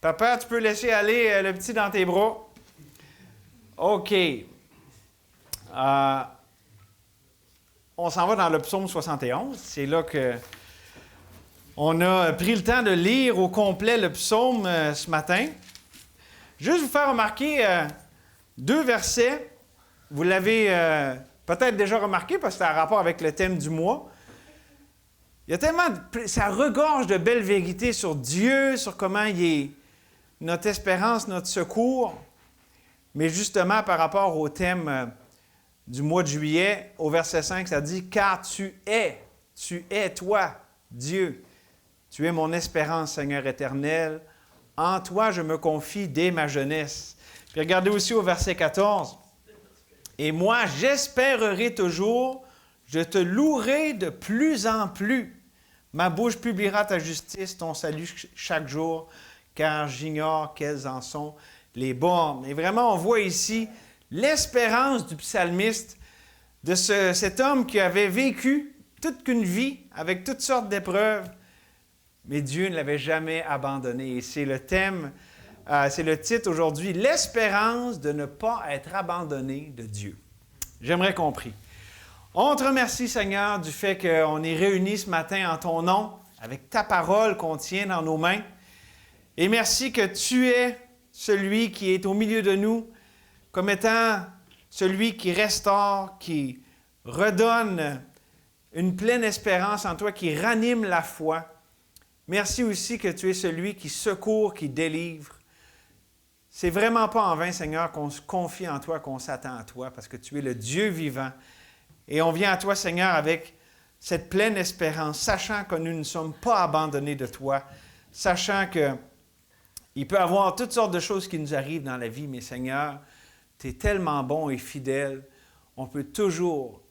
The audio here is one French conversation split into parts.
Papa, tu peux laisser aller le petit dans tes bras. OK. On s'en va dans le psaume 71. C'est là que on a pris le temps de lire au complet le psaume ce matin. Juste vous faire remarquer 2 versets. Vous l'avez peut-être déjà remarqué parce que c'est en rapport avec le thème du mois. Il y a tellement, ça regorge de belles vérités sur Dieu, sur comment il est notre espérance, notre secours. Mais justement, par rapport au thème du mois de juillet, au verset 5, ça dit « Car tu es, toi, Dieu. Tu es mon espérance, Seigneur éternel. En toi, je me confie dès ma jeunesse. » Puis regardez aussi au verset 14. « Et moi, j'espérerai toujours, je te louerai de plus en plus. Ma bouche publiera ta justice, ton salut chaque jour, car j'ignore quelles en sont les bornes. » Et vraiment, on voit ici l'espérance du psalmiste, de cet homme qui avait vécu toute une vie avec toutes sortes d'épreuves, mais Dieu ne l'avait jamais abandonné. Et c'est le thème, c'est le titre aujourd'hui, « L'espérance de ne pas être abandonné de Dieu ». J'aimerais qu'on prie. On te remercie, Seigneur, du fait qu'on est réunis ce matin en ton nom, avec ta parole qu'on tient dans nos mains. Et merci que tu es celui qui est au milieu de nous, comme étant celui qui restaure, qui redonne une pleine espérance en toi, qui ranime la foi. Merci aussi que tu es celui qui secourt, qui délivre. C'est vraiment pas en vain, Seigneur, qu'on se confie en toi, qu'on s'attend à toi, parce que tu es le Dieu vivant. Et on vient à toi, Seigneur, avec cette pleine espérance, sachant que nous ne sommes pas abandonnés de toi, sachant qu'il peut y avoir toutes sortes de choses qui nous arrivent dans la vie, mais Seigneur, tu es tellement bon et fidèle, on peut toujours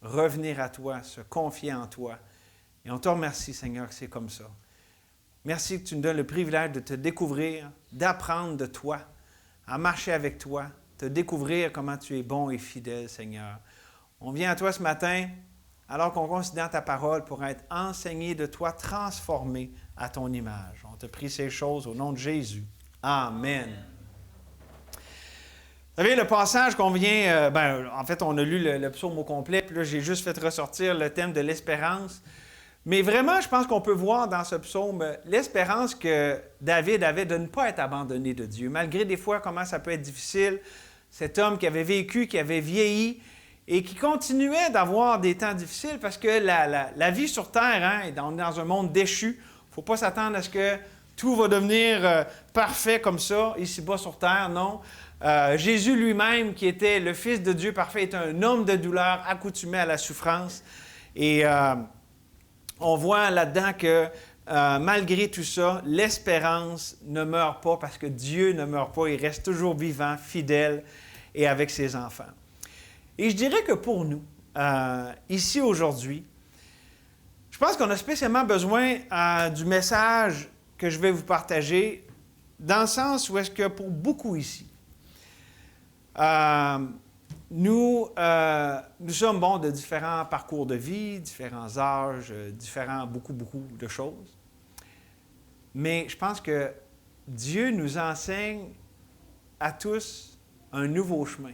revenir à toi, se confier en toi. Et on te remercie, Seigneur, que c'est comme ça. Merci que tu nous donnes le privilège de te découvrir, d'apprendre de toi, à marcher avec toi, te découvrir comment tu es bon et fidèle, Seigneur. On vient à toi ce matin, alors qu'on considère ta parole pour être enseigné de toi, transformé à ton image. On te prie ces choses au nom de Jésus. Amen. Vous savez, le passage qu'on vient... en fait, on a lu le psaume au complet, puis là, j'ai juste fait ressortir le thème de l'espérance. Mais vraiment, je pense qu'on peut voir dans ce psaume l'espérance que David avait de ne pas être abandonné de Dieu. Malgré des fois comment ça peut être difficile, cet homme qui avait vécu, qui avait vieilli et qui continuait d'avoir des temps difficiles parce que la vie sur Terre, on est dans un monde déchu. Il ne faut pas s'attendre à ce que tout va devenir parfait comme ça, ici-bas sur Terre, non. Jésus lui-même, qui était le Fils de Dieu parfait, est un homme de douleur accoutumé à la souffrance. Et on voit là-dedans que malgré tout ça, l'espérance ne meurt pas parce que Dieu ne meurt pas. Il reste toujours vivant, fidèle et avec ses enfants. Et je dirais que pour nous, ici aujourd'hui, je pense qu'on a spécialement besoin du message que je vais vous partager dans le sens où est-ce que pour beaucoup ici, nous sommes de différents parcours de vie, différents âges, beaucoup de choses. Mais je pense que Dieu nous enseigne à tous un nouveau chemin.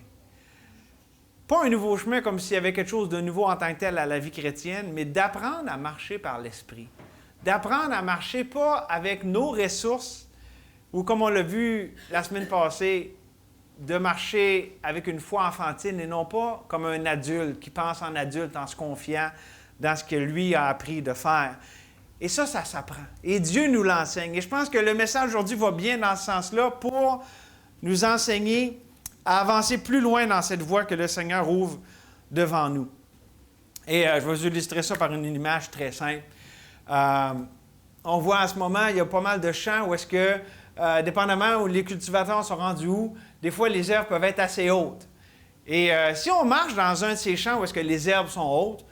Pas un nouveau chemin comme s'il y avait quelque chose de nouveau en tant que tel à la vie chrétienne, mais d'apprendre à marcher par l'Esprit. D'apprendre à marcher pas avec nos ressources, ou comme on l'a vu la semaine passée, de marcher avec une foi enfantine et non pas comme un adulte qui pense en adulte en se confiant dans ce que lui a appris de faire. Et ça s'apprend. Et Dieu nous l'enseigne. Et je pense que le message aujourd'hui va bien dans ce sens-là pour nous enseigner à avancer plus loin dans cette voie que le Seigneur ouvre devant nous. Et je vais vous illustrer ça par une image très simple. On voit en ce moment, il y a pas mal de champs où est-ce que, dépendamment où les cultivateurs sont rendus où, des fois les herbes peuvent être assez hautes. Et si on marche dans un de ces champs où est-ce que les herbes sont hautes,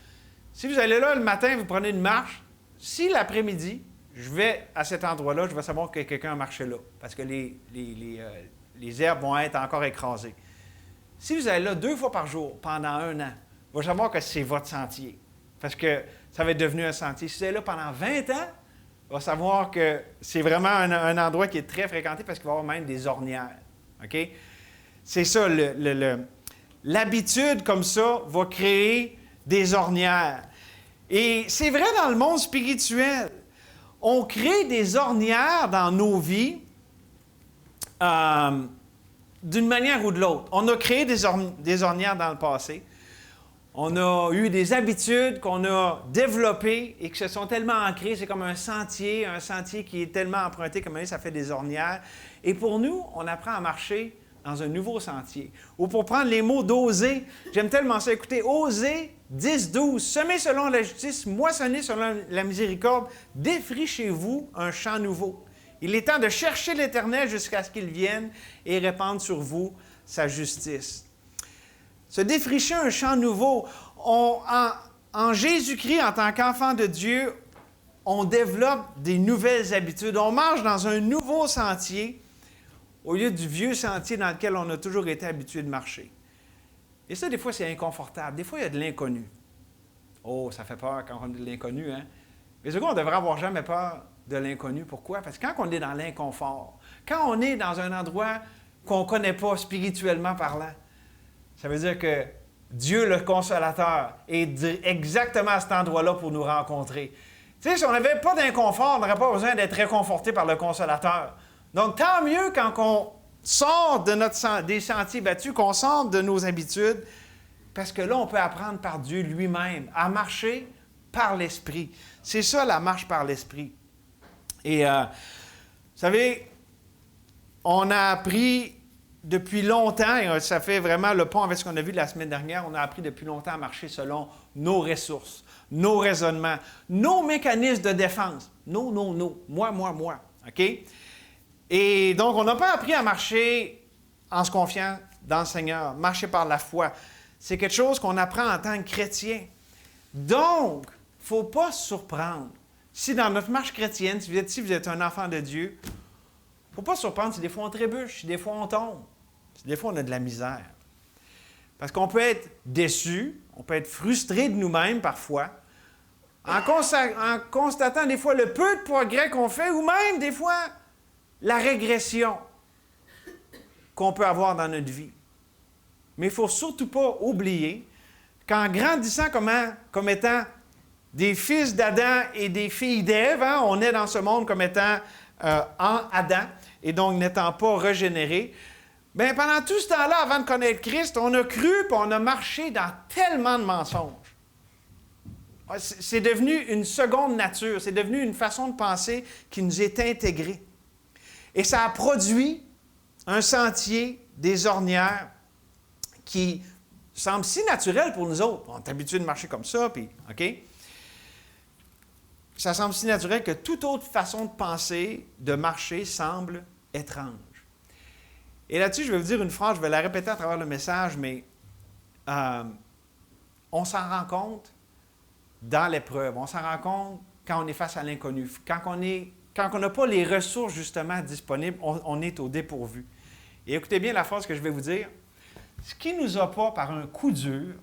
si vous allez là le matin, vous prenez une marche, si l'après-midi, je vais à cet endroit-là, je vais savoir que quelqu'un a marché là, parce que les herbes vont être encore écrasées. Si vous allez là 2 fois par jour pendant 1 an, vous allez savoir que c'est votre sentier, parce que ça va être devenu un sentier. Si vous allez là pendant 20 ans, va savoir que c'est vraiment un endroit qui est très fréquenté parce qu'il va y avoir même des ornières. OK? C'est ça, l'habitude comme ça va créer des ornières. Et c'est vrai dans le monde spirituel. On crée des ornières dans nos vies d'une manière ou de l'autre. On a créé des ornières dans le passé. On a eu des habitudes qu'on a développées et qui se sont tellement ancrées. C'est comme un sentier qui est tellement emprunté, comme ça fait des ornières. Et pour nous, on apprend à marcher dans un nouveau sentier. Ou pour prendre les mots d'Osée, j'aime tellement ça. Écoutez, Osée 10-12, semez selon la justice, moissonnez selon la miséricorde, défrichez-vous un champ nouveau. Il est temps de chercher l'Éternel jusqu'à ce qu'il vienne et répandre sur vous sa justice. Se défricher un champ nouveau. En Jésus-Christ, en tant qu'enfant de Dieu, on développe des nouvelles habitudes. On marche dans un nouveau sentier au lieu du vieux sentier dans lequel on a toujours été habitué de marcher. Et ça, des fois, c'est inconfortable. Des fois, il y a de l'inconnu. Oh, ça fait peur quand on a de l'inconnu, hein? Mais ce coup, on ne devrait avoir jamais peur de l'inconnu. Pourquoi? Parce que quand on est dans l'inconfort, quand on est dans un endroit qu'on ne connaît pas spirituellement parlant, ça veut dire que Dieu, le consolateur, est exactement à cet endroit-là pour nous rencontrer. Tu sais, si on n'avait pas d'inconfort, on n'aurait pas besoin d'être réconforté par le consolateur. Donc, tant mieux quand on sort de des sentiers battus, qu'on sort de nos habitudes, parce que là, on peut apprendre par Dieu lui-même à marcher par l'Esprit. C'est ça, la marche par l'Esprit. Et, vous savez, on a appris depuis longtemps, et ça fait vraiment le pont avec ce qu'on a vu la semaine dernière, on a appris depuis longtemps à marcher selon nos ressources, nos raisonnements, nos mécanismes de défense. Non, moi. OK? Et donc, on n'a pas appris à marcher en se confiant dans le Seigneur, marcher par la foi. C'est quelque chose qu'on apprend en tant que chrétien. Donc, il ne faut pas se surprendre. Si dans notre marche chrétienne, si vous êtes un enfant de Dieu, il ne faut pas se surprendre si des fois on trébuche, si des fois on tombe, si des fois on a de la misère. Parce qu'on peut être déçu, on peut être frustré de nous-mêmes parfois, en constatant des fois le peu de progrès qu'on fait, ou même des fois la régression qu'on peut avoir dans notre vie. Mais il ne faut surtout pas oublier qu'en grandissant comme étant des fils d'Adam et des filles d'Ève, hein, on est dans ce monde comme étant en Adam, et donc n'étant pas régénérés, bien, pendant tout ce temps-là, avant de connaître Christ, on a cru et on a marché dans tellement de mensonges. C'est devenu une seconde nature, c'est devenu une façon de penser qui nous est intégrée. Et ça a produit un sentier, des ornières qui semblent si naturels pour nous autres. On est habitué de marcher comme ça, puis, OK? Ça semble si naturel que toute autre façon de penser, de marcher, semble étrange. Et là-dessus, je vais vous dire une phrase, je vais la répéter à travers le message, mais on s'en rend compte dans l'épreuve. On s'en rend compte quand on est face à l'inconnu. Quand on n'a pas les ressources, justement, disponibles, on est au dépourvu. Et écoutez bien la phrase que je vais vous dire. Ce qui ne nous a pas par un coup dur,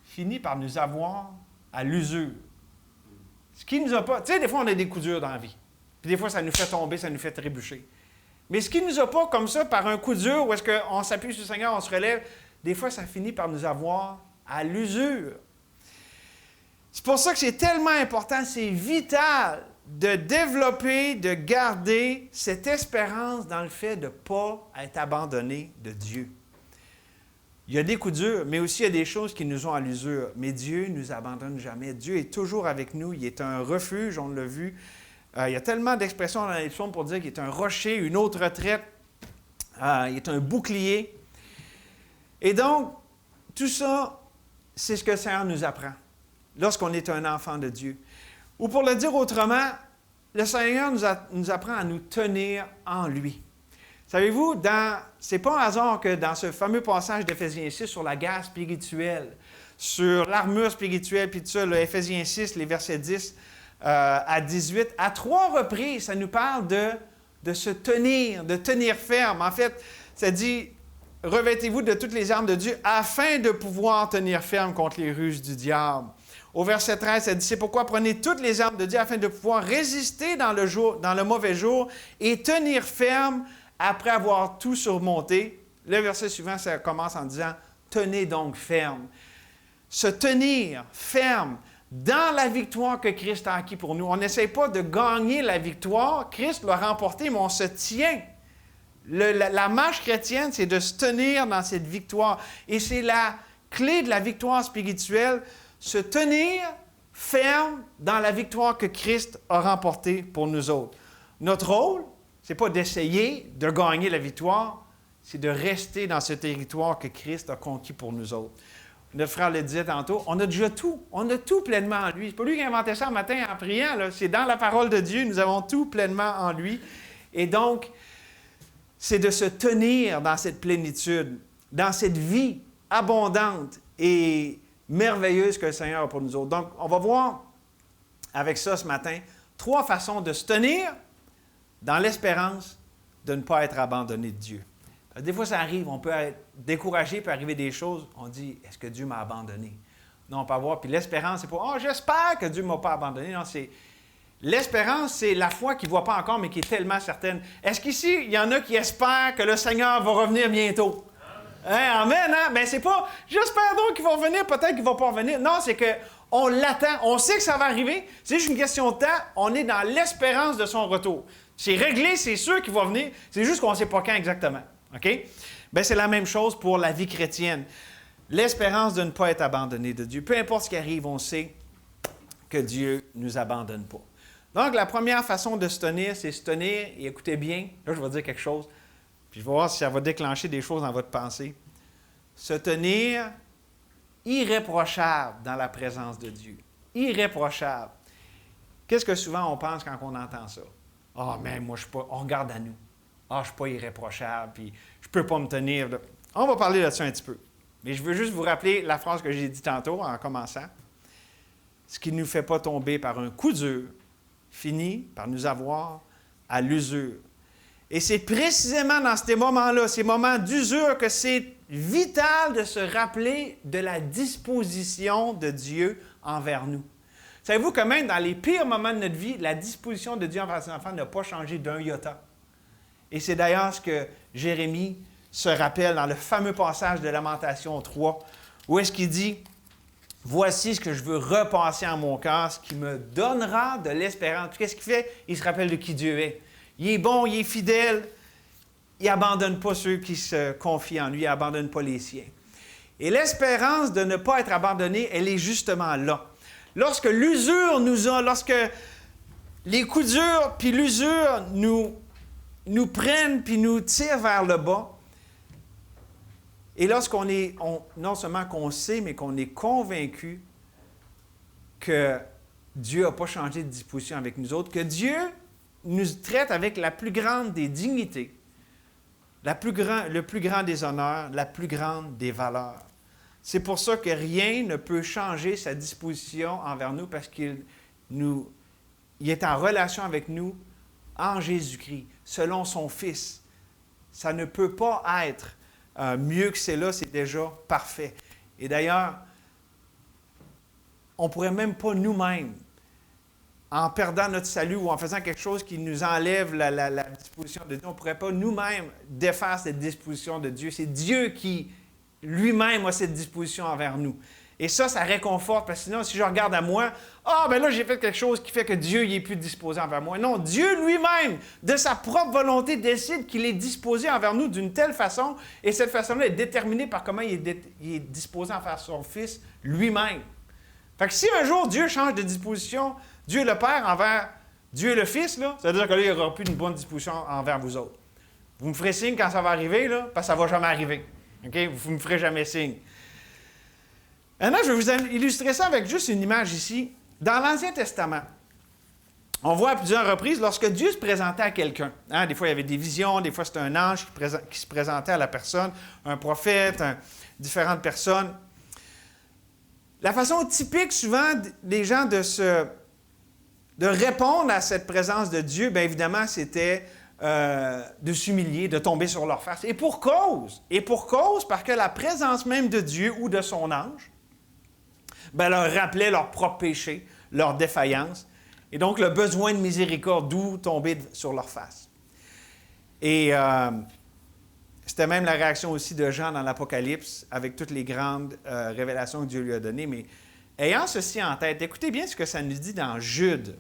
finit par nous avoir à l'usure. Ce qui nous a pas... Tu sais, des fois, on a des coups durs dans la vie. Puis des fois, ça nous fait tomber, ça nous fait trébucher. Mais ce qui ne nous a pas comme ça, par un coup dur, où est-ce qu'on s'appuie sur le Seigneur, on se relève, des fois, ça finit par nous avoir à l'usure. C'est pour ça que c'est tellement important, c'est vital de développer, de garder cette espérance dans le fait de ne pas être abandonné de Dieu. Il y a des coups durs, mais aussi il y a des choses qui nous ont à l'usure. Mais Dieu ne nous abandonne jamais. Dieu est toujours avec nous. Il est un refuge, on l'a vu. Il y a tellement d'expressions dans les psaumes pour dire qu'il est un rocher, une autre retraite. Il est un bouclier. Et donc, tout ça, c'est ce que le Seigneur nous apprend lorsqu'on est un enfant de Dieu. Ou pour le dire autrement, le Seigneur nous apprend à nous tenir en lui. Savez-vous, c'est pas un hasard que dans ce fameux passage d'Éphésiens 6 sur la guerre spirituelle, sur l'armure spirituelle, puis tout ça, le Éphésiens 6, les versets 10 à 18, à 3 reprises, ça nous parle de se tenir, de tenir ferme. En fait, ça dit, revêtez-vous de toutes les armes de Dieu afin de pouvoir tenir ferme contre les ruses du diable. Au verset 13, ça dit, « C'est pourquoi prenez toutes les armes de Dieu afin de pouvoir résister dans le mauvais jour et tenir ferme après avoir tout surmonté. » Le verset suivant, ça commence en disant, « Tenez donc ferme. » Se tenir ferme dans la victoire que Christ a acquis pour nous. On n'essaie pas de gagner la victoire. Christ l'a remportée, mais on se tient. La marche chrétienne, c'est de se tenir dans cette victoire. Et c'est la clé de la victoire spirituelle, se tenir ferme dans la victoire que Christ a remportée pour nous autres. Notre rôle, ce n'est pas d'essayer de gagner la victoire, c'est de rester dans ce territoire que Christ a conquis pour nous autres. Notre frère le disait tantôt, on a déjà tout. On a tout pleinement en lui. Ce n'est pas lui qui a inventé ça le matin en priant. Là. C'est dans la parole de Dieu, nous avons tout pleinement en lui. Et donc, c'est de se tenir dans cette plénitude, dans cette vie abondante et merveilleuse que le Seigneur a pour nous autres. Donc, on va voir avec ça ce matin 3 façons de se tenir dans l'espérance de ne pas être abandonné de Dieu. Des fois, ça arrive, on peut être découragé, il peut arriver des choses, on dit, est-ce que Dieu m'a abandonné? Non, on peut avoir, puis l'espérance, c'est pas, oh, j'espère que Dieu ne m'a pas abandonné. Non, c'est, l'espérance, c'est la foi qui ne voit pas encore, mais qui est tellement certaine. Est-ce qu'ici, il y en a qui espèrent que le Seigneur va revenir bientôt? Hein, amen, hein? Mais c'est pas, j'espère donc qu'il va revenir, peut-être qu'il ne va pas revenir. Non, c'est qu'on l'attend, on sait que ça va arriver, c'est juste une question de temps, on est dans l'espérance de son retour. C'est réglé, c'est sûr qu'il va venir, c'est juste qu'on ne sait pas quand exactement. OK? Bien, c'est la même chose pour la vie chrétienne. L'espérance de ne pas être abandonné de Dieu. Peu importe ce qui arrive, on sait que Dieu ne nous abandonne pas. Donc, la première façon de se tenir, c'est se tenir, et écoutez bien, là, je vais dire quelque chose, puis je vais voir si ça va déclencher des choses dans votre pensée. Se tenir irréprochable dans la présence de Dieu. Irréprochable. Qu'est-ce que souvent on pense quand on entend ça? « Ah, mais moi, je ne suis pas... » On regarde à nous. « Ah, je ne suis pas irréprochable, puis je ne peux pas me tenir. » On va parler là-dessus un petit peu. Mais je veux juste vous rappeler la phrase que j'ai dit tantôt en commençant. Ce qui ne nous fait pas tomber par un coup dur finit par nous avoir à l'usure. Et c'est précisément dans ces moments-là, ces moments d'usure, que c'est vital de se rappeler de la disposition de Dieu envers nous. Savez-vous que même dans les pires moments de notre vie, la disposition de Dieu envers ses enfants n'a pas changé d'un iota. Et c'est d'ailleurs ce que Jérémie se rappelle dans le fameux passage de Lamentation 3, où est-ce qu'il dit « Voici ce que je veux repasser en mon cœur, ce qui me donnera de l'espérance. » Qu'est-ce qu'il fait? Il se rappelle de qui Dieu est. Il est bon, il est fidèle, il n'abandonne pas ceux qui se confient en lui, il n'abandonne pas les siens. Et l'espérance de ne pas être abandonné, elle est justement là. Lorsque l'usure nous a, lorsque les coups durs puis l'usure nous prennent puis nous tirent vers le bas, et lorsqu'on est, non seulement qu'on sait, mais qu'on est convaincu que Dieu n'a pas changé de disposition avec nous autres, que Dieu nous traite avec la plus grande des dignités, le plus grand des honneurs, la plus grande des valeurs. C'est pour ça que rien ne peut changer sa disposition envers nous parce qu'il est en relation avec nous en Jésus-Christ, selon son Fils. Ça ne peut pas être mieux que c'est là, c'est déjà parfait. Et d'ailleurs, on ne pourrait même pas nous-mêmes, en perdant notre salut ou en faisant quelque chose qui nous enlève la disposition de Dieu, on ne pourrait pas nous-mêmes défaire cette disposition de Dieu. C'est Dieu qui lui-même a cette disposition envers nous. Et ça réconforte, parce que sinon, si je regarde à moi, ben là, j'ai fait quelque chose qui fait que Dieu n'est plus disposé envers moi. Non, Dieu lui-même, de sa propre volonté, décide qu'il est disposé envers nous d'une telle façon, et cette façon-là est déterminée par comment il est disposé envers son Fils lui-même. Fait que si un jour Dieu change de disposition, Dieu le Père envers Dieu le Fils, là, ça veut dire que là, il n'y aura plus une bonne disposition envers vous autres. Vous me ferez signe quand ça va arriver, là, parce que ça ne va jamais arriver. Okay? Vous ne me ferez jamais signe. Maintenant, je vais vous illustrer ça avec juste une image ici. Dans l'Ancien Testament, on voit à plusieurs reprises, lorsque Dieu se présentait à quelqu'un, des fois il y avait des visions, des fois c'était un ange qui se présentait à la personne, un prophète, différentes personnes. La façon typique souvent des gens de répondre à cette présence de Dieu, bien évidemment, c'était de s'humilier, de tomber sur leur face. Et pour cause, parce que la présence même de Dieu ou de son ange ben, leur rappelait leur propre péché, leur défaillance, et donc le besoin de miséricorde, d'où tomber sur leur face. Et c'était même la réaction aussi de Jean dans l'Apocalypse, avec toutes les grandes révélations que Dieu lui a données. Mais ayant ceci en tête, écoutez bien ce que ça nous dit dans Jude.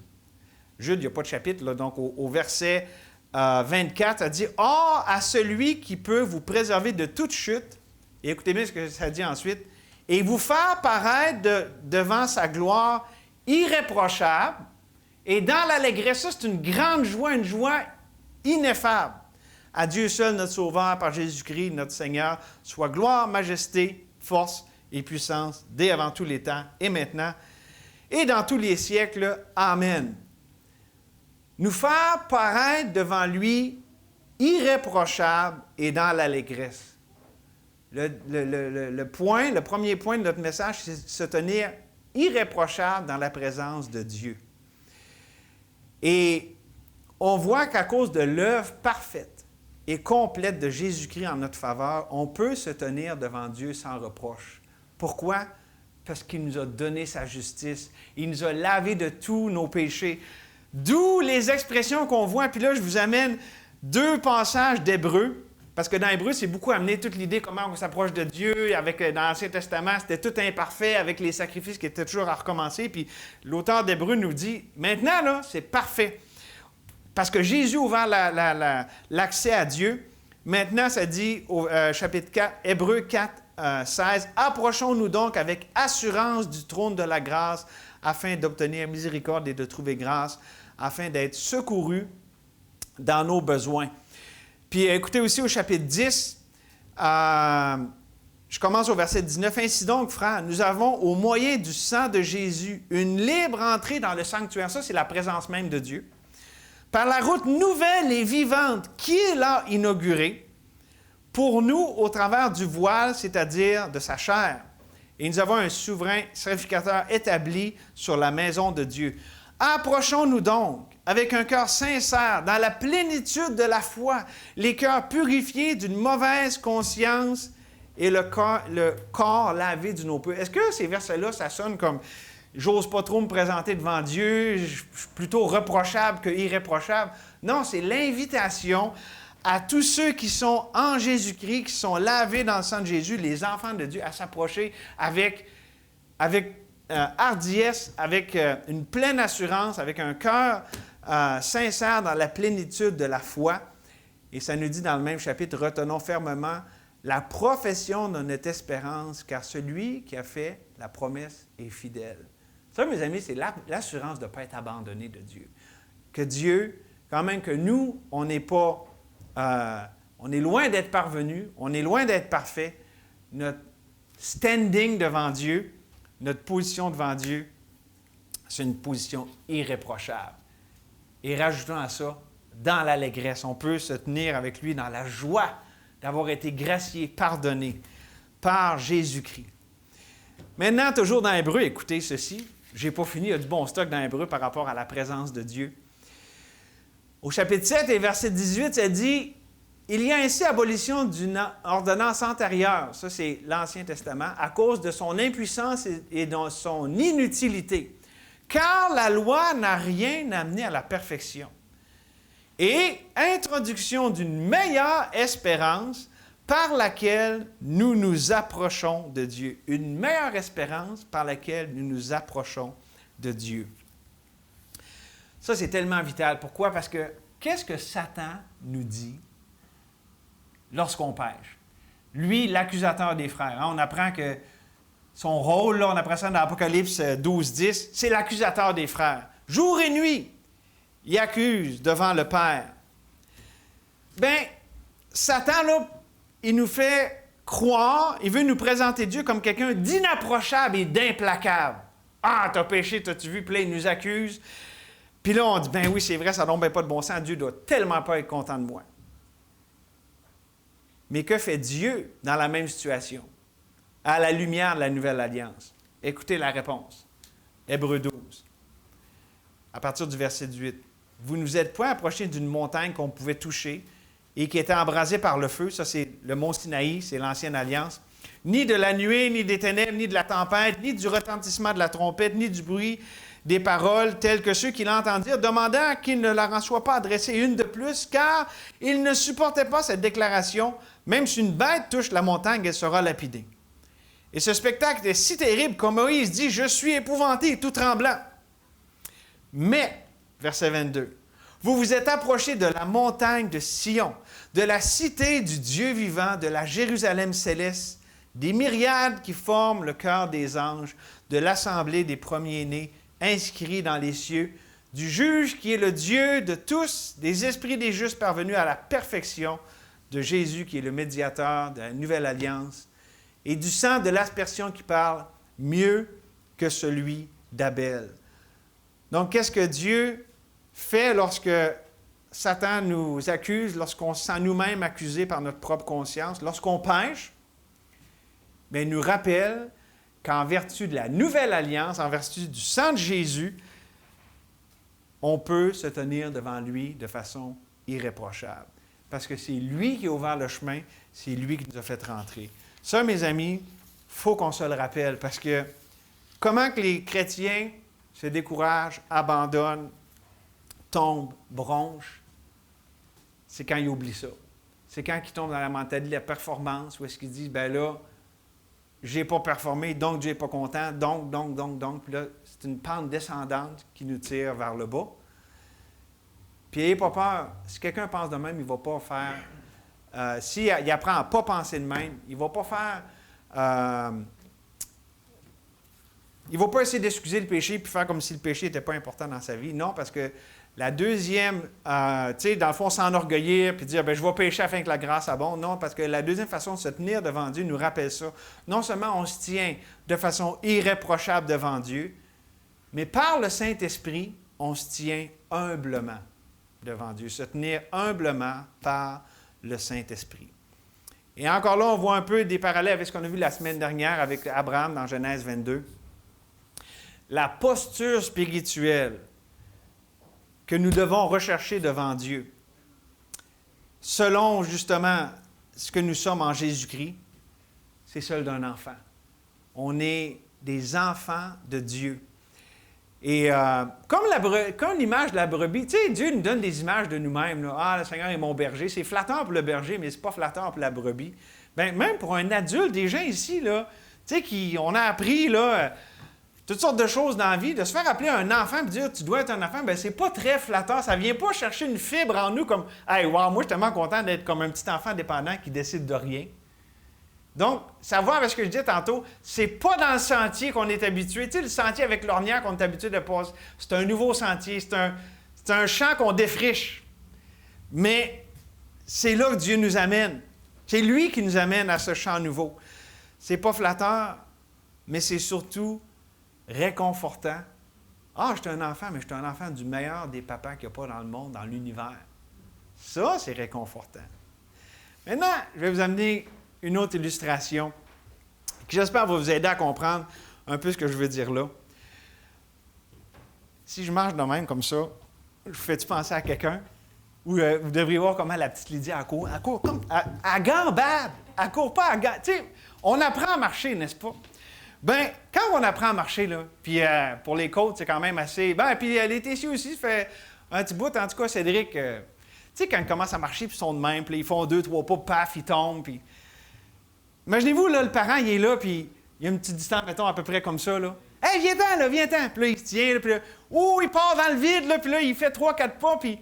Jude, il n'y a pas de chapitre, là, donc au verset 24, ça dit « Or, à celui qui peut vous préserver de toute chute, et écoutez bien ce que ça dit ensuite, et vous faire paraître devant sa gloire irréprochable, et dans l'allégresse, ça c'est une grande joie, une joie ineffable. À Dieu seul, notre Sauveur, par Jésus-Christ, notre Seigneur, soit gloire, majesté, force et puissance, dès avant tous les temps, et maintenant, et dans tous les siècles. Amen. » Nous faire paraître devant lui irréprochable et dans l'allégresse. Le premier point de notre message, c'est se tenir irréprochable dans la présence de Dieu. Et on voit qu'à cause de l'œuvre parfaite et complète de Jésus-Christ en notre faveur, on peut se tenir devant Dieu sans reproche. Pourquoi? Parce qu'il nous a donné sa justice. Il nous a lavé de tous nos péchés. D'où les expressions qu'on voit. Puis là, je vous amène 2 passages d'Hébreux. Parce que dans Hébreux, c'est beaucoup amené toute l'idée comment on s'approche de Dieu. Dans l'Ancien Testament, c'était tout imparfait avec les sacrifices qui étaient toujours à recommencer. Puis l'auteur d'Hébreux nous dit, maintenant, là, c'est parfait. Parce que Jésus a ouvert l'accès à Dieu. Maintenant, ça dit au chapitre 4, Hébreux 4, 16, « Approchons-nous donc avec assurance du trône de la grâce afin d'obtenir miséricorde et de trouver grâce, afin d'être secourus dans nos besoins. » Puis écoutez aussi au chapitre 10, je commence au verset 19. « Ainsi donc, frères, nous avons au moyen du sang de Jésus une libre entrée dans le sanctuaire. » Ça, c'est la présence même de Dieu. « Par la route nouvelle et vivante qu'il a inaugurée pour nous au travers du voile, c'est-à-dire de sa chair. Et nous avons un souverain sacrificateur établi sur la maison de Dieu. Approchons-nous donc avec un cœur sincère, dans la plénitude de la foi, les cœurs purifiés d'une mauvaise conscience et le corps lavé d'une eau pure. » Est-ce que ces versets-là, ça sonne comme « j'ose pas trop me présenter devant Dieu, je suis plutôt reprochable que irréprochable ». Non, c'est l'invitation à tous ceux qui sont en Jésus-Christ, qui sont lavés dans le sang de Jésus, les enfants de Dieu, à s'approcher avec hardiesse, avec une pleine assurance, avec un cœur sincère dans la plénitude de la foi. Et ça nous dit dans le même chapitre, « Retenons fermement la profession de notre espérance, car celui qui a fait la promesse est fidèle. » Ça, mes amis, c'est l'assurance de ne pas être abandonné de Dieu. Que Dieu, quand même que nous, on n'est pas... on est loin d'être parvenu, on est loin d'être parfait. Notre standing devant Dieu, notre position devant Dieu, c'est une position irréprochable. Et rajoutons à ça, dans l'allégresse, on peut se tenir avec lui dans la joie d'avoir été gracié, pardonné par Jésus-Christ. Maintenant, toujours dans Hébreux, écoutez ceci. Je n'ai pas fini, il y a du bon stock dans Hébreux par rapport à la présence de Dieu. Au chapitre 7 et verset 18, ça dit « Il y a ainsi abolition d'une ordonnance antérieure, ça c'est l'Ancien Testament, à cause de son impuissance et de son inutilité, car la loi n'a rien amené à la perfection. Et introduction d'une meilleure espérance par laquelle nous nous approchons de Dieu. » Une meilleure espérance par laquelle nous nous approchons de Dieu. Ça, c'est tellement vital. Pourquoi? Parce que qu'est-ce que Satan nous dit lorsqu'on pêche? Lui, l'accusateur des frères. Hein? On apprend que son rôle, là, on apprend ça dans Apocalypse 12-10, c'est l'accusateur des frères. Jour et nuit, il accuse devant le Père. Bien, Satan, là, il nous fait croire, il veut nous présenter Dieu comme quelqu'un d'inapprochable et d'implacable. « Ah, t'as péché, t'as-tu vu? » Puis là, il nous accuse. Puis là, on dit, ben oui, c'est vrai, ça n'a pas de bon sens. Dieu doit tellement pas être content de moi. Mais que fait Dieu dans la même situation, à la lumière de la Nouvelle Alliance? Écoutez la réponse. Hébreux 12, à partir du verset 18. « Vous ne vous êtes point approchés d'une montagne qu'on pouvait toucher et qui était embrasée par le feu. » Ça, c'est le mont Sinaï, c'est l'Ancienne Alliance. ni de la nuée, ni des ténèbres, ni de la tempête, ni du retentissement de la trompette, ni du bruit des paroles, tels que ceux qui l'entendent dire, demandant qu'il ne leur en soit pas adressé une de plus, car ils ne supportaient pas cette déclaration. Même si une bête touche la montagne, elle sera lapidée. Et ce spectacle est si terrible que Moïse dit, « Je suis épouvanté, tout tremblant. » Mais, verset 22, « Vous vous êtes approchés de la montagne de Sion, de la cité du Dieu vivant, de la Jérusalem céleste, des myriades qui forment le cœur des anges, de l'assemblée des premiers-nés, inscrits dans les cieux, du juge qui est le Dieu de tous, des esprits des justes parvenus à la perfection, de Jésus qui est le médiateur de la nouvelle alliance, et du sang de l'aspersion qui parle mieux que celui d'Abel. » Donc, qu'est-ce que Dieu fait lorsque Satan nous accuse, lorsqu'on se sent nous-mêmes accusés par notre propre conscience, lorsqu'on pêche? Bien, il nous rappelle qu'en vertu de la nouvelle alliance, en vertu du sang de Jésus, on peut se tenir devant lui de façon irréprochable. Parce que c'est lui qui a ouvert le chemin, c'est lui qui nous a fait rentrer. Ça, mes amis, il faut qu'on se le rappelle, parce que comment que les chrétiens se découragent, abandonnent, tombent, bronchent, c'est quand ils oublient ça. C'est quand ils tombent dans la mentalité de la performance, où est-ce qu'ils disent, bien là, je n'ai pas performé, donc Dieu n'est pas content, donc. Puis là, c'est une pente descendante qui nous tire vers le bas. Puis n'ayez pas peur. Si quelqu'un pense de même, il ne va pas faire... s'il apprend à ne pas penser de même, il ne va pas faire... il ne va pas essayer d'excuser le péché puis faire comme si le péché n'était pas important dans sa vie. Non, parce que la deuxième, tu sais, dans le fond, s'enorgueillir puis dire, bien, je vais pécher afin que la grâce abonde. Non, parce que la deuxième façon de se tenir devant Dieu nous rappelle ça. Non seulement on se tient de façon irréprochable devant Dieu, mais par le Saint-Esprit, on se tient humblement devant Dieu. Se tenir humblement par le Saint-Esprit. Et encore là, on voit un peu des parallèles avec ce qu'on a vu la semaine dernière avec Abraham dans Genèse 22. La posture spirituelle que nous devons rechercher devant Dieu, selon justement ce que nous sommes en Jésus-Christ, c'est celle d'un enfant. On est des enfants de Dieu. Et comme l'image de la brebis, tu sais, Dieu nous donne des images de nous-mêmes. Là. Ah, le Seigneur est mon berger. C'est flatteur pour le berger, mais ce n'est pas flatteur pour la brebis. Bien, même pour un adulte, des gens ici, là, tu sais, on a appris, là, toutes sortes de choses dans la vie, de se faire appeler un enfant et dire tu dois être un enfant, bien, c'est pas très flatteur. Ça ne vient pas chercher une fibre en nous comme hey, wow, moi, je suis tellement content d'être comme un petit enfant dépendant qui décide de rien. Donc, ça va avec ce que je disais tantôt, c'est pas dans le sentier qu'on est habitué. Tu sais, le sentier avec l'ornière qu'on est habitué de passer, c'est un nouveau sentier, c'est un champ qu'on défriche. Mais c'est là que Dieu nous amène. C'est lui qui nous amène à ce champ nouveau. C'est pas flatteur, mais c'est surtout réconfortant. Ah, je suis un enfant, mais je suis un enfant du meilleur des papas qu'il n'y a pas dans le monde, dans l'univers. Ça, c'est réconfortant. Maintenant, je vais vous amener une autre illustration qui, j'espère, va vous aider à comprendre un peu ce que je veux dire là. Si je marche de même comme ça, je vous fais-tu penser à quelqu'un? Ou vous devriez voir comment la petite Lydie elle court comme à gambade. Elle court pas à gambade. Tu sais, on apprend à marcher, n'est-ce pas? Bien, quand on apprend à marcher, là, puis pour les côtes, c'est quand même assez... Bien, puis les Tessiers aussi, ça fait un petit bout. En tout cas, Cédric, tu sais, quand ils commencent à marcher, puis ils sont de même, puis ils font 2-3 pas, paf, ils tombent, puis... Imaginez-vous, là, le parent, il est là, puis il y a une petite distance, mettons, à peu près comme ça, là. « Hey, viens-t'en, là, viens-t'en! » Puis là, il se tient, là, puis là, il part dans le vide, là, puis là, il fait 3-4 pas, puis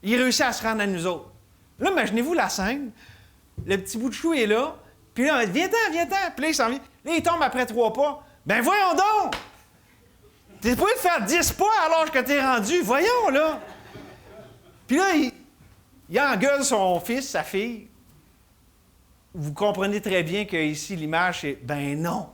il réussit à se rendre à nous autres. Là, imaginez-vous la scène. Le petit bout de chou est là, puis là, viens-t'en, viens-t'en! Puis là, il s'en vient. Là, il tombe après 3 pas. Ben voyons donc! T'es pas de faire 10 pas alors que t'es rendu. Voyons, là! Puis là, il engueule son fils, sa fille. Vous comprenez très bien qu'ici, l'image, c'est « ben non ».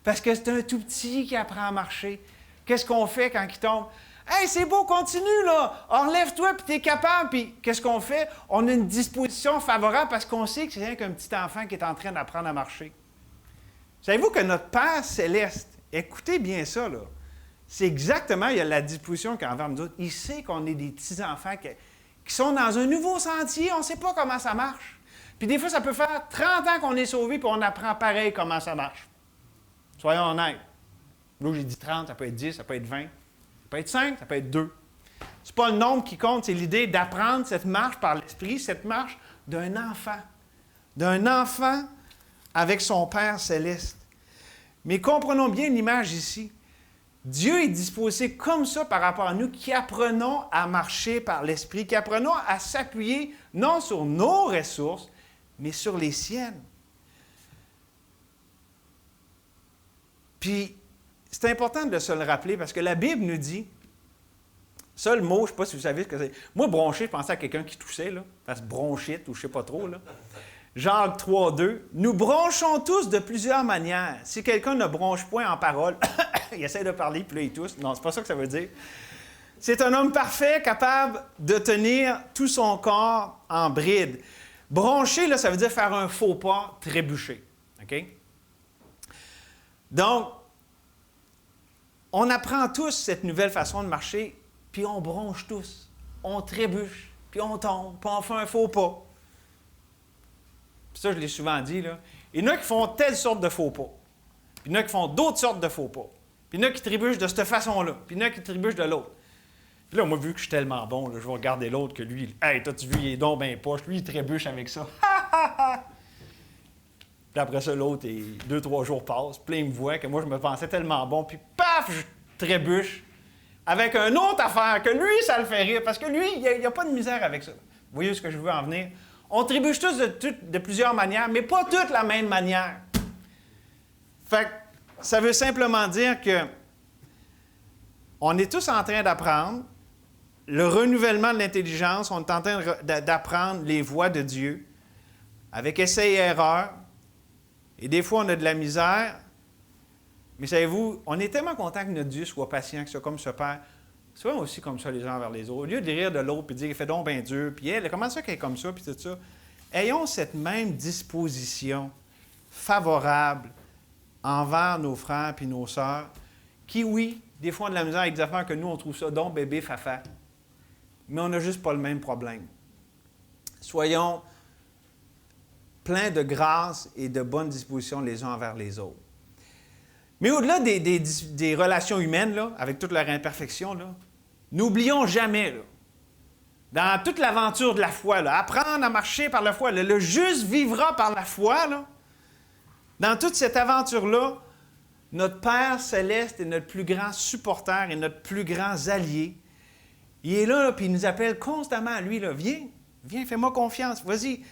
Parce que c'est un tout petit qui apprend à marcher. Qu'est-ce qu'on fait quand il tombe? « Hey, c'est beau, continue, là! Relève-toi, puis t'es capable. » Puis qu'est-ce qu'on fait? On a une disposition favorable parce qu'on sait que c'est rien qu'un petit enfant qui est en train d'apprendre à marcher. Savez-vous que notre Père céleste, écoutez bien ça, là, c'est exactement, il y a la disposition qu'envers nous autres. Il sait qu'on est des petits-enfants qui sont dans un nouveau sentier, on ne sait pas comment ça marche. Puis des fois, ça peut faire 30 ans qu'on est sauvé, puis on apprend pareil comment ça marche. Soyons honnêtes. Là, j'ai dit 30, ça peut être 10, ça peut être 20, ça peut être 5, ça peut être 2. C'est pas le nombre qui compte, c'est l'idée d'apprendre cette marche par l'Esprit, cette marche d'un enfant. D'un enfant avec son Père céleste. Mais comprenons bien l'image ici. Dieu est disposé comme ça par rapport à nous, qui apprenons à marcher par l'Esprit, qui apprenons à s'appuyer non sur nos ressources, mais sur les siennes. Puis, c'est important de se le rappeler parce que la Bible nous dit, ça le mot, je ne sais pas si vous savez ce que c'est. Moi, broncher, je pensais à quelqu'un qui toussait, là, parce que bronchite ou je ne sais pas trop, là. Jacques 3,2. Nous bronchons tous de plusieurs manières. Si quelqu'un ne bronche point en parole, il essaie de parler, puis là, il tousse. Non, c'est pas ça que ça veut dire. C'est un homme parfait, capable de tenir tout son corps en bride. Broncher, là, ça veut dire faire un faux pas, trébucher. OK? Donc, on apprend tous cette nouvelle façon de marcher, puis on bronche tous. On trébuche, puis on tombe, puis on fait un faux pas. Puis ça, je l'ai souvent dit, là. Il y en a qui font telle sorte de faux pas. Puis il y en a qui font d'autres sortes de faux pas. Puis il y en a qui trébuchent de cette façon-là. Puis il y en a qui trébuchent de l'autre. Puis là, moi, vu que je suis tellement bon, là, je vais regarder l'autre que lui. Hey, t'as-tu vu, il est donc ben poche. Lui, il trébuche avec ça. Puis après ça, l'autre, 2-3 jours passent. Puis là, il me voit que moi, je me pensais tellement bon. Puis paf, je trébuche avec une autre affaire que lui, ça le fait rire. Parce que lui, il n'y a pas de misère avec ça. Vous voyez ce que je veux en venir? On trébuche tous de plusieurs manières, mais pas toutes la même manière. Fait que ça veut simplement dire que on est tous en train d'apprendre le renouvellement de l'intelligence, on est en train d'apprendre les voies de Dieu avec essai et erreur. Et des fois, on a de la misère. Mais savez-vous, on est tellement content que notre Dieu soit patient, que ce soit comme ce Père. Soyons aussi comme ça les uns envers les autres. Au lieu de rire de l'autre et de dire « fais donc bien dur », puis « elle, comment ça qu'elle est comme ça », puis tout ça. Ayons cette même disposition favorable envers nos frères et nos sœurs qui, oui, des fois ont de la misère avec des affaires que nous, on trouve ça donc bébé fafa. Mais on n'a juste pas le même problème. Soyons pleins de grâce et de bonne disposition les uns envers les autres. Mais au-delà des relations humaines, là, avec toute leur imperfection, là, n'oublions jamais, là, dans toute l'aventure de la foi, là, apprendre à marcher par la foi, là, le juste vivra par la foi, là, dans toute cette aventure-là, notre Père céleste est notre plus grand supporter et notre plus grand allié. Il est là, puis il nous appelle constamment à lui, là, viens, fais-moi confiance, vas-y,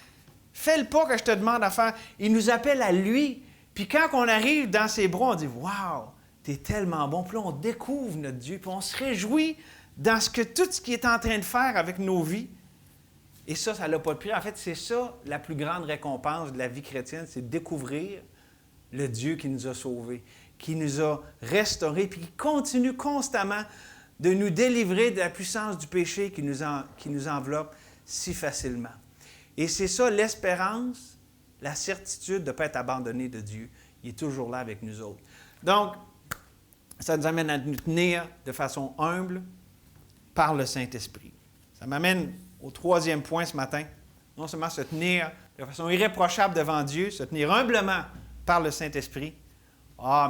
fais le pas que je te demande à faire. Il nous appelle à lui. Puis quand on arrive dans ses bras, on dit « Wow, t'es tellement bon ». Puis là, on découvre notre Dieu, puis on se réjouit dans tout ce qu'il est en train de faire avec nos vies. Et ça n'a pas de prix. En fait, c'est ça la plus grande récompense de la vie chrétienne, c'est de découvrir le Dieu qui nous a sauvés, qui nous a restaurés, puis qui continue constamment de nous délivrer de la puissance du péché qui nous enveloppe si facilement. Et c'est ça l'espérance, la certitude de ne pas être abandonné de Dieu. Il est toujours là avec nous autres. Donc, ça nous amène à nous tenir de façon humble par le Saint-Esprit. Ça m'amène au troisième point ce matin. Non seulement se tenir de façon irréprochable devant Dieu, se tenir humblement par le Saint-Esprit,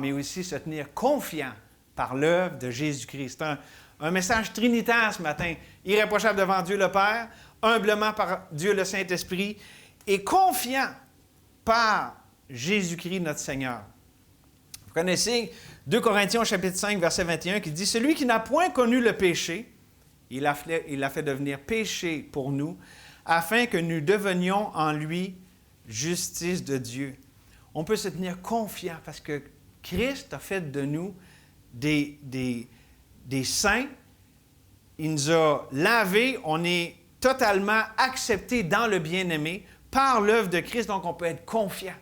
mais aussi se tenir confiant par l'œuvre de Jésus-Christ. C'est un message trinitaire ce matin. Irréprochable devant Dieu le Père, humblement par Dieu le Saint-Esprit et confiant par Jésus-Christ notre Seigneur. Vous connaissez 2 Corinthiens chapitre 5, verset 21 qui dit « Celui qui n'a point connu le péché, il l'a fait devenir péché pour nous, afin que nous devenions en lui justice de Dieu. » On peut se tenir confiant parce que Christ a fait de nous des saints. Il nous a lavés, on est totalement acceptés dans le bien-aimé par l'œuvre de Christ, donc on peut être confiant.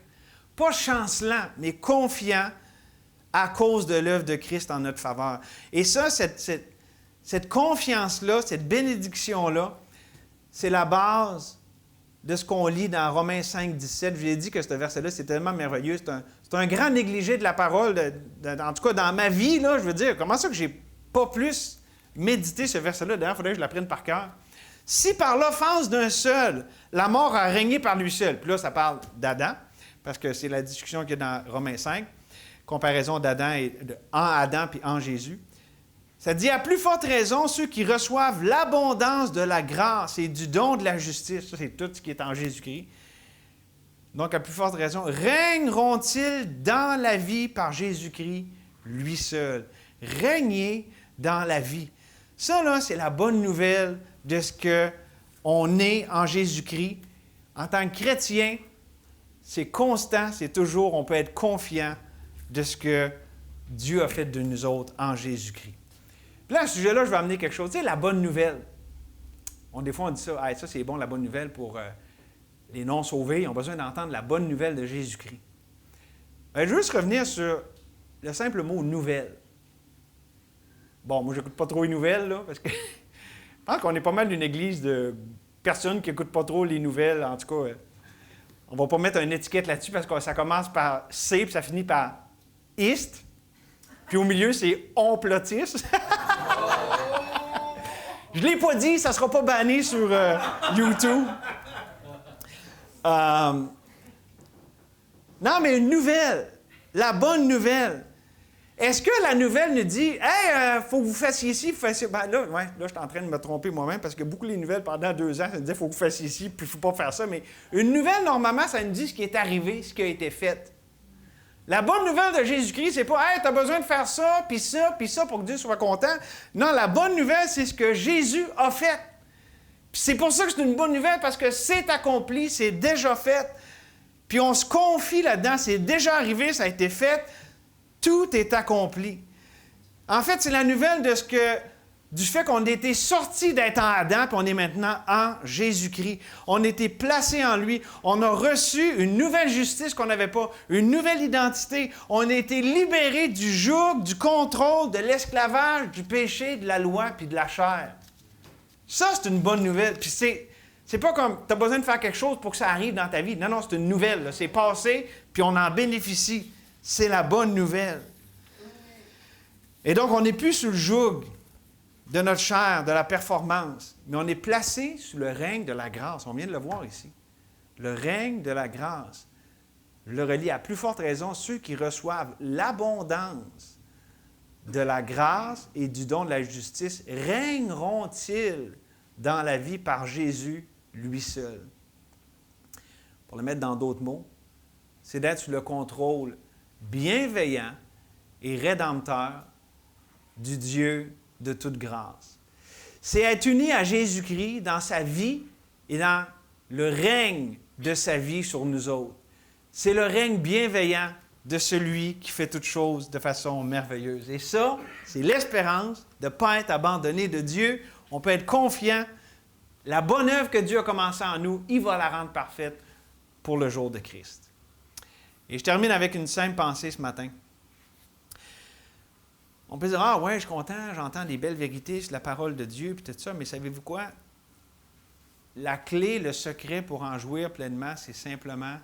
Pas chancelant, mais confiant à cause de l'œuvre de Christ en notre faveur. Et ça, cette confiance-là, cette bénédiction-là, c'est la base de ce qu'on lit dans Romains 5, 17. Je vous ai dit que ce verset-là, c'est tellement merveilleux. C'est un grand négligé de la parole, en tout cas dans ma vie, là, je veux dire, comment ça que je n'ai pas plus médité ce verset-là? D'ailleurs, il faudrait que je l'apprenne par cœur. Si par l'offense d'un seul, la mort a régné par lui seul, puis là, ça parle d'Adam, parce que c'est la discussion qu'il y a dans Romains 5, comparaison d'Adam en Adam puis en Jésus. Ça dit, à plus forte raison, ceux qui reçoivent l'abondance de la grâce et du don de la justice, ça c'est tout ce qui est en Jésus-Christ, donc à plus forte raison, régneront-ils dans la vie par Jésus-Christ, lui seul. Régner dans la vie. Ça, là, c'est la bonne nouvelle de ce qu'on est en Jésus-Christ. En tant que chrétien, c'est constant, c'est toujours, on peut être confiant de ce que Dieu a fait de nous autres en Jésus-Christ. Puis là, à ce sujet-là, je vais amener quelque chose. Tu sais, la bonne nouvelle. Des fois, on dit ça, hey, ça c'est bon, la bonne nouvelle pour les non-sauvés. Ils ont besoin d'entendre la bonne nouvelle de Jésus-Christ. Je veux juste revenir sur le simple mot « nouvelle ». Bon, moi, je n'écoute pas trop les nouvelles, là, parce que je pense qu'on est pas mal d'une église de personnes qui n'écoutent pas trop les nouvelles. En tout cas, on ne va pas mettre une étiquette là-dessus parce que ça commence par C puis ça finit par « ist ». Puis au milieu, c'est « on plotis ». Je ne l'ai pas dit, ça ne sera pas banni sur YouTube. Non, mais une nouvelle, la bonne nouvelle. Est-ce que la nouvelle nous dit « Hey, faut que vous fassiez ci, vous fassiez... » Ben là, je suis en train de me tromper moi-même parce que beaucoup les nouvelles, pendant 2 ans, ça nous disait « Faut que vous fassiez ci, puis il ne faut pas faire ça. » Mais une nouvelle, normalement, ça nous dit ce qui est arrivé, ce qui a été fait. La bonne nouvelle de Jésus-Christ, c'est pas « Hey, tu as besoin de faire ça, puis ça, pour que Dieu soit content. » Non, la bonne nouvelle, c'est ce que Jésus a fait. Puis c'est pour ça que c'est une bonne nouvelle, parce que c'est accompli, c'est déjà fait. Puis on se confie là-dedans, c'est déjà arrivé, ça a été fait. Tout est accompli. En fait, c'est la nouvelle du fait qu'on a été sorti d'être en Adam, puis on est maintenant en Jésus-Christ. On a été placé en lui. On a reçu une nouvelle justice qu'on n'avait pas, une nouvelle identité. On a été libéré du joug, du contrôle, de l'esclavage, du péché, de la loi, puis de la chair. Ça, c'est une bonne nouvelle. Puis c'est pas comme tu as besoin de faire quelque chose pour que ça arrive dans ta vie. Non, c'est une nouvelle. Là. C'est passé, puis on en bénéficie. C'est la bonne nouvelle. Et donc, on n'est plus sous le joug de notre chair, de la performance, mais on est placé sous le règne de la grâce. On vient de le voir ici. Le règne de la grâce. Je le relis à plus forte raison, ceux qui reçoivent l'abondance de la grâce et du don de la justice régneront-ils dans la vie par Jésus, lui seul. Pour le mettre dans d'autres mots, c'est d'être sous le contrôle bienveillant et rédempteur du Dieu de toute grâce. C'est être uni à Jésus-Christ dans sa vie et dans le règne de sa vie sur nous autres. C'est le règne bienveillant de celui qui fait toutes choses de façon merveilleuse. Et ça, c'est l'espérance de ne pas être abandonné de Dieu. On peut être confiant. La bonne œuvre que Dieu a commencée en nous, il va la rendre parfaite pour le jour de Christ. Et je termine avec une simple pensée ce matin. On peut dire, ah ouais, je suis content, j'entends des belles vérités sur la parole de Dieu, puis tout ça, mais savez-vous quoi? La clé, le secret pour en jouir pleinement, c'est simplement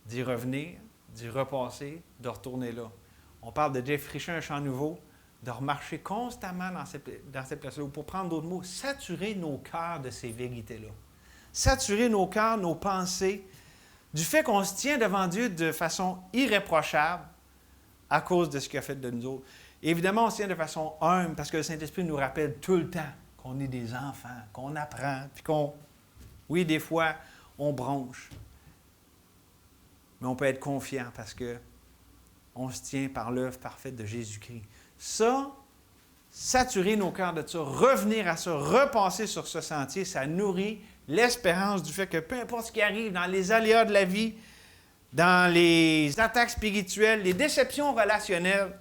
d'y revenir, d'y repasser, de retourner là. On parle de défricher un champ nouveau, de remarcher constamment dans cette place-là. Ou pour prendre d'autres mots, saturer nos cœurs de ces vérités-là. Saturer nos cœurs, nos pensées, du fait qu'on se tient devant Dieu de façon irréprochable à cause de ce qu'il a fait de nous autres. Et évidemment, on se tient de façon humble parce que le Saint-Esprit nous rappelle tout le temps qu'on est des enfants, qu'on apprend, puis oui, des fois, on bronche. Mais on peut être confiant parce qu'on se tient par l'œuvre parfaite de Jésus-Christ. Ça, saturer nos cœurs de ça, revenir à ça, repasser sur ce sentier, ça nourrit l'espérance du fait que peu importe ce qui arrive dans les aléas de la vie, dans les attaques spirituelles, les déceptions relationnelles,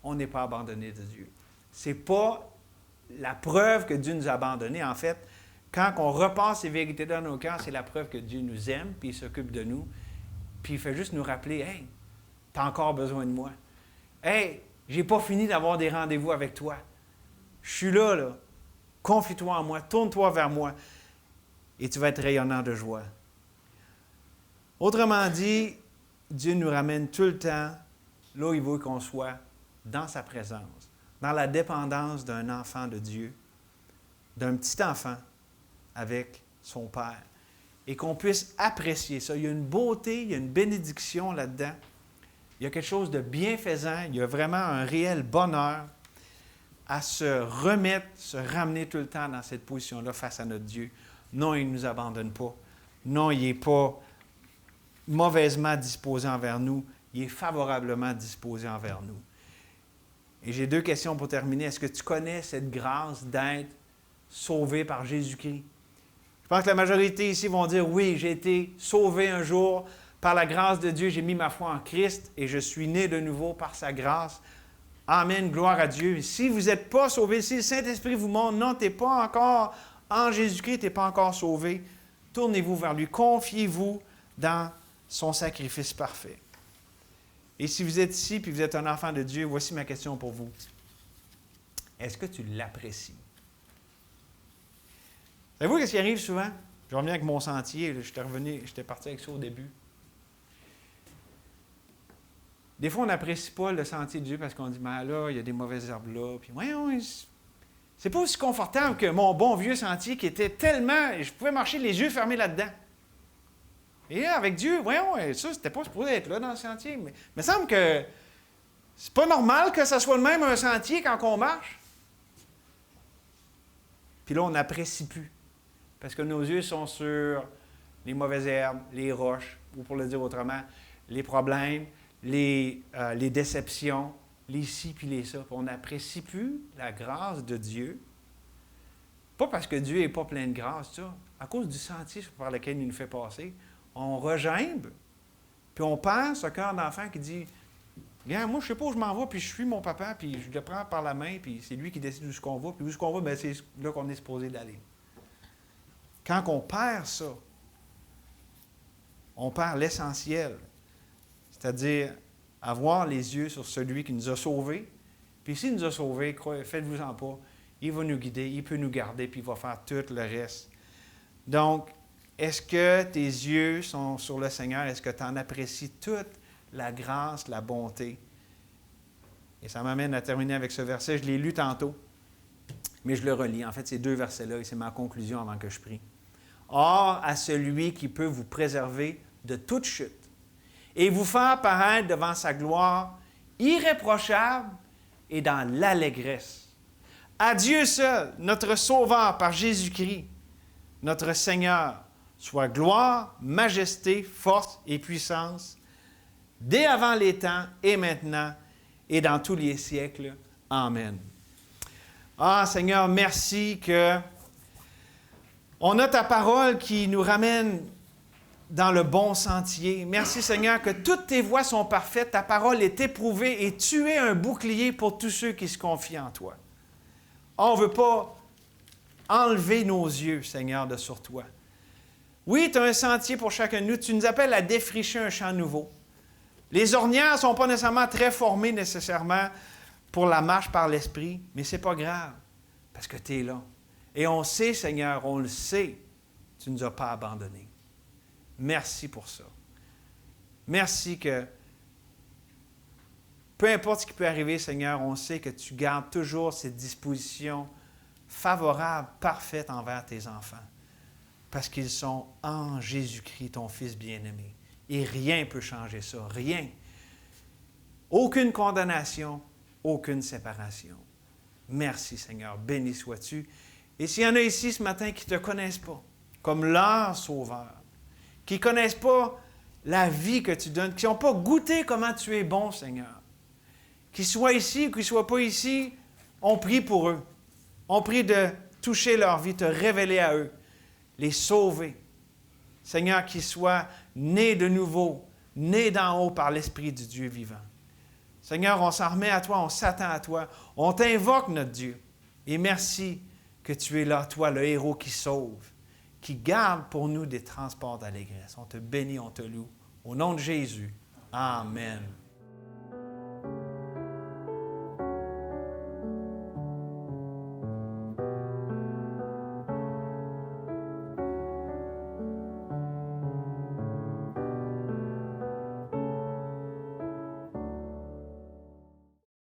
on n'est pas abandonné de Dieu. Ce n'est pas la preuve que Dieu nous a abandonnés. En fait, quand on repasse ces vérités dans nos cœurs, c'est la preuve que Dieu nous aime, puis il s'occupe de nous, puis il fait juste nous rappeler, « Hey, tu as encore besoin de moi. Hey, j'ai pas fini d'avoir des rendez-vous avec toi. Je suis là. Confie-toi en moi, tourne-toi vers moi, et tu vas être rayonnant de joie. » Autrement dit, Dieu nous ramène tout le temps là où il veut qu'on soit, dans sa présence, dans la dépendance d'un enfant de Dieu, d'un petit enfant avec son Père. Et qu'on puisse apprécier ça. Il y a une beauté, il y a une bénédiction là-dedans. Il y a quelque chose de bienfaisant. Il y a vraiment un réel bonheur à se remettre, se ramener tout le temps dans cette position-là face à notre Dieu. Non, il ne nous abandonne pas. Non, il n'est pas mauvaisement disposé envers nous. Il est favorablement disposé envers nous. Et j'ai 2 questions pour terminer. Est-ce que tu connais cette grâce d'être sauvé par Jésus-Christ? Je pense que la majorité ici vont dire, oui, j'ai été sauvé un jour par la grâce de Dieu, j'ai mis ma foi en Christ et je suis né de nouveau par sa grâce. Amen, gloire à Dieu. Si vous n'êtes pas sauvé, si le Saint-Esprit vous montre, non, tu n'es pas encore en Jésus-Christ, tu n'es pas encore sauvé, tournez-vous vers lui, confiez-vous dans son sacrifice parfait. Et si vous êtes ici et vous êtes un enfant de Dieu, voici ma question pour vous. Est-ce que tu l'apprécies? Savez-vous ce qui arrive souvent? Je reviens avec mon sentier. J'étais parti avec ça au début. Des fois, on n'apprécie pas le sentier de Dieu parce qu'on dit, mais là, il y a des mauvaises herbes là. Puis, c'est pas aussi confortable que mon bon vieux sentier qui était tellement. Je pouvais marcher les yeux fermés là-dedans. Et là, avec Dieu, ça, c'était pas supposé être là dans le sentier. Mais il me semble que c'est pas normal que ça soit le même un sentier quand on marche. Puis là, on n'apprécie plus. Parce que nos yeux sont sur les mauvaises herbes, les roches, ou pour le dire autrement, les problèmes, les déceptions, les ci puis les ça. Puis on n'apprécie plus la grâce de Dieu. Pas parce que Dieu n'est pas plein de grâce, ça. À cause du sentier par lequel il nous fait passer, on regimbe, puis on perd ce cœur d'enfant qui dit « Bien, moi, je ne sais pas où je m'en vais, puis je suis mon papa, puis je le prends par la main, puis c'est lui qui décide où est-ce qu'on va, puis où est-ce qu'on va, bien, c'est là qu'on est supposé d'aller. » Quand on perd ça, on perd l'essentiel, c'est-à-dire avoir les yeux sur celui qui nous a sauvés. Puis s'il nous a sauvés, faites-vous-en pas, il va nous guider, il peut nous garder, puis il va faire tout le reste. Donc, est-ce que tes yeux sont sur le Seigneur? Est-ce que tu en apprécies toute la grâce, la bonté? Et ça m'amène à terminer avec ce verset. Je l'ai lu tantôt, mais je le relis. En fait, ces 2 versets-là, et c'est ma conclusion avant que je prie. Or, à celui qui peut vous préserver de toute chute et vous faire paraître devant sa gloire irréprochable et dans l'allégresse. À Dieu seul, notre Sauveur par Jésus-Christ, notre Seigneur, soit gloire, majesté, force et puissance, dès avant les temps et maintenant et dans tous les siècles. Amen. Ah, Seigneur, merci que on a ta parole qui nous ramène dans le bon sentier. Merci, Seigneur, que toutes tes voies sont parfaites, ta parole est éprouvée et tu es un bouclier pour tous ceux qui se confient en toi. On ne veut pas enlever nos yeux, Seigneur, de sur toi. Oui, tu as un sentier pour chacun de nous. Tu nous appelles à défricher un champ nouveau. Les ornières ne sont pas nécessairement très formées nécessairement pour la marche par l'Esprit, mais ce n'est pas grave, parce que tu es là. Et on sait, Seigneur, on le sait, tu ne nous as pas abandonnés. Merci pour ça. Merci que, peu importe ce qui peut arriver, Seigneur, on sait que tu gardes toujours cette disposition favorable, parfaite envers tes enfants. Parce qu'ils sont en Jésus-Christ, ton Fils bien-aimé. Et rien ne peut changer ça, rien. Aucune condamnation, aucune séparation. Merci Seigneur, béni sois-tu. Et s'il y en a ici ce matin qui ne te connaissent pas, comme leur Sauveur, qui ne connaissent pas la vie que tu donnes, qui n'ont pas goûté comment tu es bon Seigneur, qu'ils soient ici ou qu'ils ne soient pas ici, on prie pour eux. On prie de toucher leur vie, te révéler à eux, les sauver. Seigneur, qu'ils soient nés de nouveau, nés d'en haut par l'Esprit du Dieu vivant. Seigneur, on s'en remet à toi, on s'attend à toi, on t'invoque notre Dieu. Et merci que tu es là, toi, le héros qui sauve, qui garde pour nous des transports d'allégresse. On te bénit, on te loue. Au nom de Jésus, Amen.